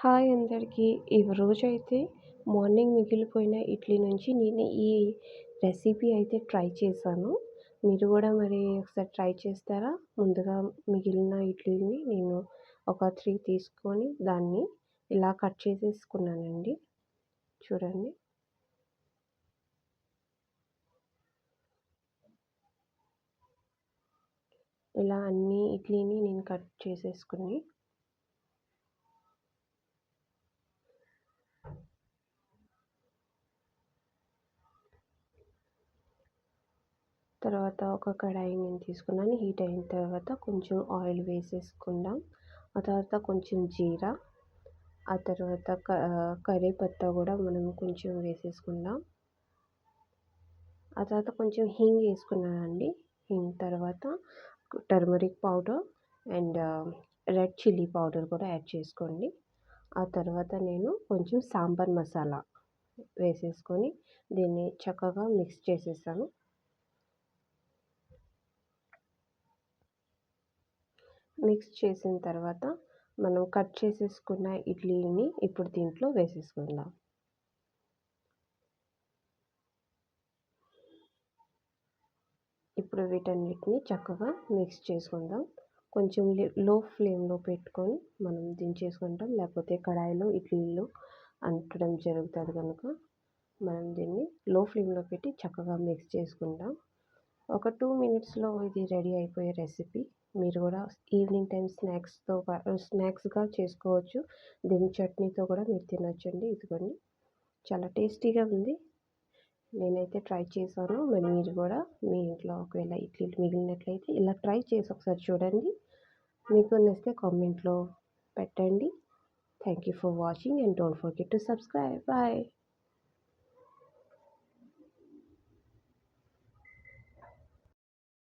Hi అందరికీ. ఈరోజైతే morning మిగిలిపోయిన ఇడ్లీ నుంచి నేను ఈ రెసిపీ అయితే ట్రై చేశాను. మీరు గూడా మరి ఒకసారి ట్రై చేస్తారా? ముందుగా మిగిలిన ఇడ్లీని నేను ఒక 3 తీసుకొని దాన్ని ఇలా కట్ చేసేసుకున్నానండి. చూడండి. ఇలా అన్ని ఇడ్లీని నేను కట్ చేసేసుకొని తర్వాత ఒక కడాయి నేను తీసుకున్నాను. హీట్ అయిన తర్వాత కొంచెం ఆయిల్ వేసేసుకుందాం. ఆ తర్వాత కొంచెం జీరా, ఆ తర్వాత కరివేపత్తా కూడా మనం కొంచెం వేసేసుకుందాం. ఆ తర్వాత కొంచెం హింగ్ వేసుకున్నానండి. హింగ్ తర్వాత turmeric powder and red chilli powder కూడా యాడ్ చేసుకోండి. ఆ తర్వాత నేను కొంచెం సాంబార్ మసాలా వేసేసుకొని దీన్ని చక్కగా మిక్స్ చేసేసాను. మిక్స్ చేసిన తర్వాత మనం కట్ చేసేసుకున్న ఇడ్లీని ఇప్పుడు దీంట్లో వేసేసుకుందాం. ఇప్పుడు వీటన్నిటిని చక్కగా మిక్స్ చేసుకుందాం. కొంచెం లో ఫ్లేమ్లో పెట్టుకొని మనం దించేసుకుంటాం, లేకపోతే కడాయిలో ఇడ్లీలు అంటడం జరుగుతుంది కనుక మనం దీన్ని లో ఫ్లేమ్లో పెట్టి చక్కగా మిక్స్ చేసుకుందాం. ఒక 2 మినిట్స్లో ఇది రెడీ అయిపోయే రెసిపీ. మీరు కూడా ఈవినింగ్ టైం స్నాక్స్గా చేసుకోవచ్చు. దీని చట్నీతో కూడా మీరు తినొచ్చండి. ఇదిగోండి, చాలా టేస్టీగా ఉంది. నేనైతే ట్రై చేశాను. మరి మీరు కూడా మీ ఇంట్లో ఒకవేళ ఇడ్లీలు మిగిలినట్లయితే ఇలా ట్రై చేసి ఒకసారి చూడండి. మీకు నచ్చితే కామెంట్లో పెట్టండి. Thank you for watching and don't forget to subscribe. Bye.